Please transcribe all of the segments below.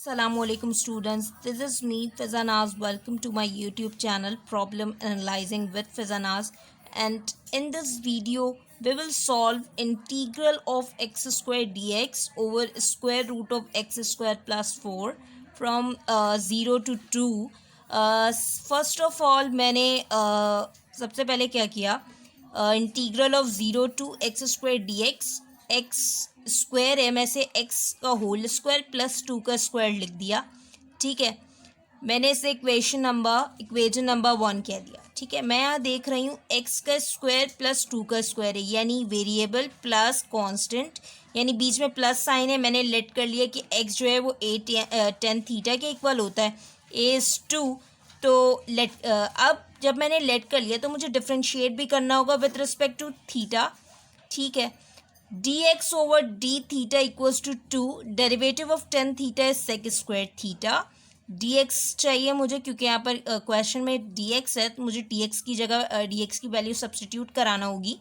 Assalamualaikum students, this is me Fizanaz. Welcome to my YouTube channel Problem Analyzing with Fizanaz, and in this video we will solve integral of x square dx over square root of x square plus 4 from 0 to 2. First of all मैंने सबसे पहले क्या किया, integral of 0 to x square D x square है में से x का whole square plus 2 का स्क्वायर लिख दिया। ठीक है, मैंने इसे इक्वेशन नंबर 1 कह दिया। ठीक है, मैं यहाँ देख रही हूँ एक्स का स्क्वायर प्लस 2 का स्क्वायर है, यानी वेरिएबल प्लस कांस्टेंट, यानी बीच में प्लस साइन है। मैंने लेट कर लिया कि एक्स जो है वो tan थीटा के इक्वल होता है, a/2। तो अब जब मैंने लेट कर लिया तो मुझे डिफ्रेंशिएट भी करना होगा विथ रिस्पेक्ट टू थीटा। ठीक है, d x over d theta equals to 2, derivative of tan theta is sec square theta. D x चाहिए मुझे, क्योंकि यहाँ पर क्वेश्चन में डी एक्स है तो मुझे डी एक्स की जगह डी एक्स की वैल्यू सब्सटीट्यूट कराना होगी।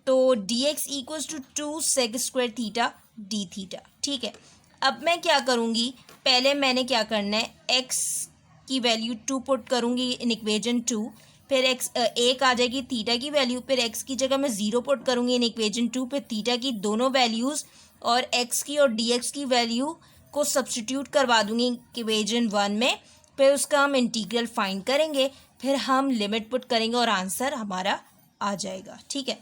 तो d x equals to 2 sec square theta d theta. ठीक है, अब मैं क्या करूँगी, पहले मैंने क्या करना है, एक्स की वैल्यू 2 पुट करूँगी इन इक्वेशन 2, फिर एक्स एक आ जाएगी थीटा की वैल्यू, फिर एक्स की जगह मैं 0 पुट करूँगी इन इक्वेशन 2, फिर थीटा की दोनों वैल्यूज़ और एक्स की और डी एक्स की वैल्यू को सब्सटीट्यूट करवा दूँगी इक्वेशन 1 में। फिर उसका हम इंटीग्रल फाइंड करेंगे, फिर हम लिमिट पुट करेंगे और आंसर हमारा आ जाएगा। ठीक है,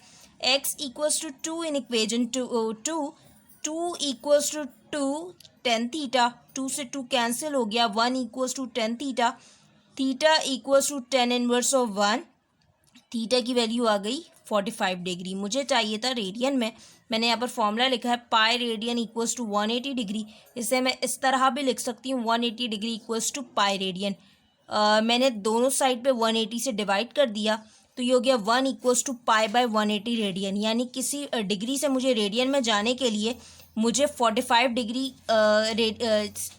x equals to 2 in equation 2 equals to 2 tan theta, 2 से 2 कैंसिल हो गया, 1 equals to tan theta, theta equals to tan inverse of 1, theta की वैल्यू आ गई 45 डिग्री। मुझे चाहिए था रेडियन में, मैंने यहाँ पर फॉर्मूला लिखा है pi radian equals to 180 degree. इसे मैं इस तरह भी लिख सकती हूँ 180 degree equals to pi radian. मैंने दोनों साइड पे 180 से डिवाइड कर दिया तो ये हो गया 1 equals to pi by 180 radian, यानी किसी डिग्री से मुझे रेडियन में जाने के लिए मुझे 45 डिग्री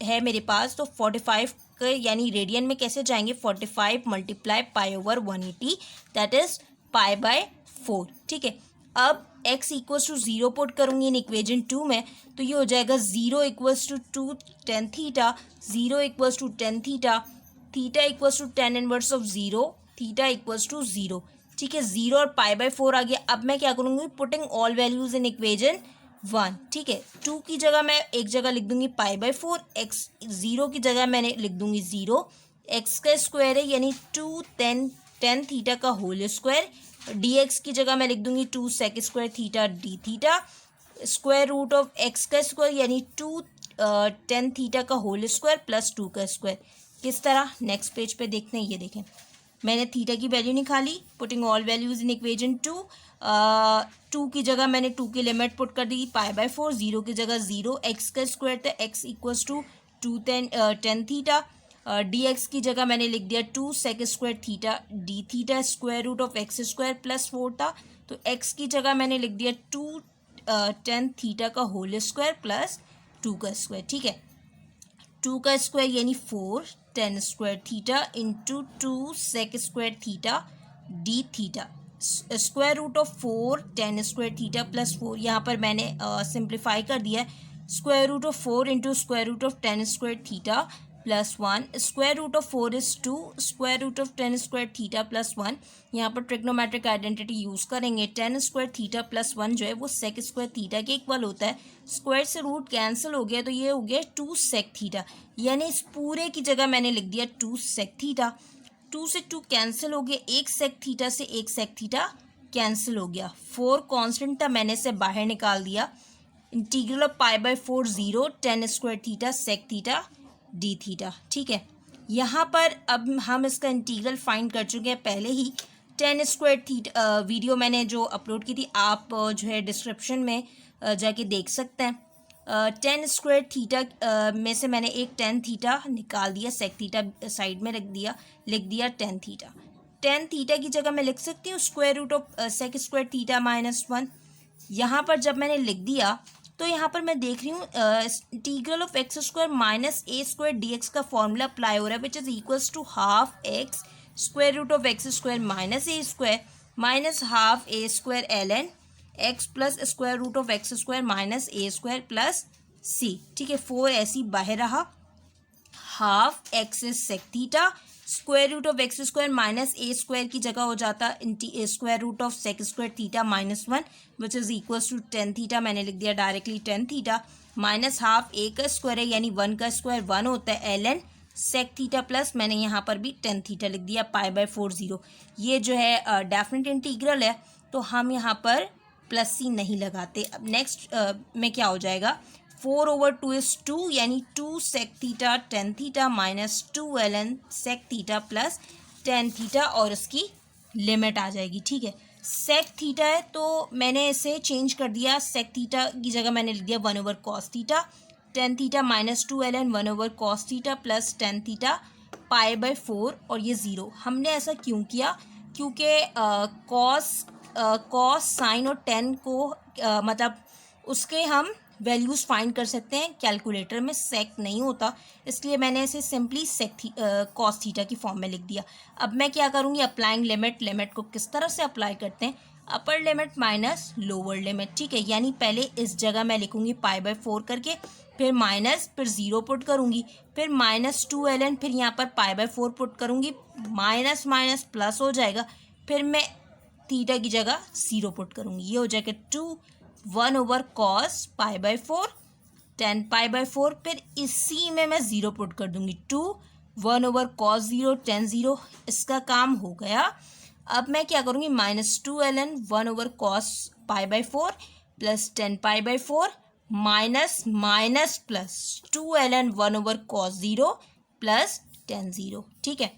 है मेरे पास, तो 45 के यानी रेडियन में कैसे जाएंगे, 45 multiply pi over 180 that is pi by 4। ठीक है, अब x इक्वल्स टू 0 पुट करूँगी इन इक्वेशन 2 में, तो ये हो जाएगा 0 equals to 2 tan theta, 0 equals to tan theta, theta equals to tan inverse of 0, theta equals to 0। ठीक है, 0 और पाई बाय 4 आ गया। अब मैं क्या करूँगी, putting all values in equation 1। ठीक है, 2 की जगह मैं एक जगह लिख दूंगी पाई बाय 4, एक्स 0 की जगह मैंने लिख दूंगी 0, एक्स का स्क्वायर है यानी 2 tan थीटा का होल स्क्वायर, डी एक्स की जगह मैं लिख दूंगी 2 sec square theta d theta, square root of x का स्क्वायर यानी 2 tan थीटा का होल स्क्वायर प्लस 2 का स्क्वायर। किस तरह, नेक्स्ट पेज पे देखते हैं। ये देखें, मैंने थीटा की वैल्यू निकाली, putting all values in equation 2 की जगह मैंने 2 की लिमिट पुट कर दी पाई बाय 4, 0 की जगह 0, एक्स का स्क्वायर था x equals to 2 tan theta, d x की जगह मैंने लिख दिया 2 sec square theta d theta, square root of x square plus 4 था, तो एक्स की जगह मैंने लिख दिया 2 tan थीटा का होल स्क्वायर प्लस 2 का स्क्वायर। ठीक है, 2 का स्क्वायर यानी 4 tan square theta into 2 sec square theta d theta, square root of 4 tan square theta plus 4, यहाँ पर मैंने सिंप्लीफाई कर दिया है, square root of 4 into square root of tan square theta plus 1, square root of 4 is 2, square root of tan square theta plus 1, यहाँ पर trigonometric identity use करेंगे। tan square theta plus 1 जो है वो सेक स्क्वायर थीटा के equal होता है, square से रूट कैंसिल हो गया तो ये हो गया 2 सेक थीटा, यानी इस पूरे की जगह मैंने लिख दिया 2 सेक थीटा। 2 से 2 कैंसिल हो गया, 1 सेक थीटा से 1 सेक थीटा कैंसिल हो गया, 4 कांस्टेंट था मैंने इसे बाहर निकाल दिया, integral of pi by 4 0 tan square theta sec theta d theta. ठीक है, यहाँ पर अब हम इसका इंटीग्रल फाइंड कर चुके हैं पहले ही। tan स्क्वायर थीटा वीडियो मैंने जो अपलोड की थी, आप जो है डिस्क्रिप्शन में जाके देख सकते हैं। tan स्क्वायर थीटा में से मैंने एक tan थीटा निकाल दिया, सेक थीटा साइड में लिख दिया tan थीटा। tan थीटा की जगह मैं लिख सकती हूँ square root of sec square theta minus 1। यहाँ पर जब मैंने लिख दिया तो यहाँ पर मैं देख रही हूँ integral of x square minus A square D X का फॉर्मूला अप्लाई हो रहा है, which is equals to half X square root of x square minus A square minus half A square L N X plus square root of x square minus A square plus C. ठीक है, 4 ऐसी बाहर रहा, half X is sec theta, square root of x square minus A square की जगह हो जाता square root of sec square theta minus 1 which is equals to tan theta, मैंने लिख दिया directly tan theta, minus half A का square है यानी 1 का स्क्वायर 1 होता है l n sec theta plus मैंने यहाँ पर भी टेन थीटा लिख दिया π/4 0। ये जो है डेफिनेट इंटीग्रल है तो हम यहाँ पर प्लस सी नहीं लगाते। अब नेक्स्ट में क्या हो जाएगा, 4/2 इज 2 यानी 2 sec theta tan theta minus 2 ln sec theta plus tan theta और इसकी लिमिट आ जाएगी। ठीक है, सेक थीटा है तो मैंने इसे चेंज कर दिया, सेक थीटा की जगह मैंने लिख दिया 1/cos theta, tan theta minus 2 ln 1/cos theta plus tan theta π/4 और ये ज़ीरो। हमने ऐसा क्यों किया, क्योंकि कॉस साइन और टेन को मतलब उसके हम वैल्यूज़ फाइंड कर सकते हैं, कैलकुलेटर में सेक नहीं होता, इसलिए मैंने इसे सिंपली कॉस थीटा की फॉर्म में लिख दिया। अब मैं क्या करूँगी, अप्लाइंग लिमिट, लिमिट को किस तरह से अप्लाई करते हैं, upper limit minus lower limit. ठीक है, यानी पहले इस जगह मैं लिखूँगी π/4 करके, फिर माइनस, फिर ज़ीरो पुट करूँगी, फिर माइनस 2 ln, फिर यहाँ पर π/4 पुट करूँगी, माइनस माइनस प्लस हो जाएगा, फिर मैं थीटा की जगह ज़ीरो पुट करूँगी, ये हो जाएगा 2 1/cos π/4 10 π/4, फिर इसी में मैं ज़ीरो पुट कर दूँगी 2 1/cos 0 10 0, इसका काम हो गया। अब मैं क्या करूँगी, minus 2 ln 1/cos π/4 plus 10 π/4 minus minus plus 2 ln 1/cos 0 plus 10 0। ठीक है,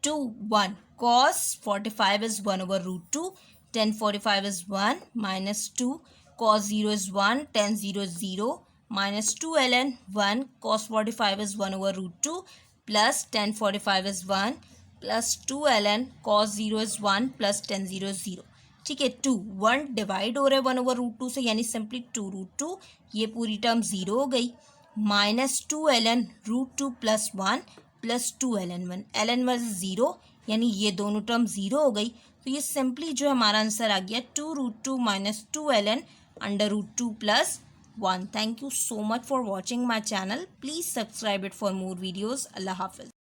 2 1 cos 45 is 1/√2, 10 45 is 1 minus 2 cos 0 is 1, 10 0 is 0 minus 2 ln 1 cos 45 is 1/√2 plus 10 45 is 1 plus 2 ln cos 0 is 1 plus 10 0 is 0। ठीक है, 2 1 डिवाइड हो रहा है 1/√2 से यानी सिंपली 2√2, ये पूरी टर्म ज़ीरो हो गई, minus 2 ln √2 plus 1 plus 2 ln 1, ln 1 zero यानी ये दोनों टर्म ज़ीरो हो गई, तो ये सिंपली जो हमारा आंसर आ गया 2√2 minus 2 ln √2 plus 1। Thank you so much for watching my channel, please subscribe it for more videos. Allah हाफिज़।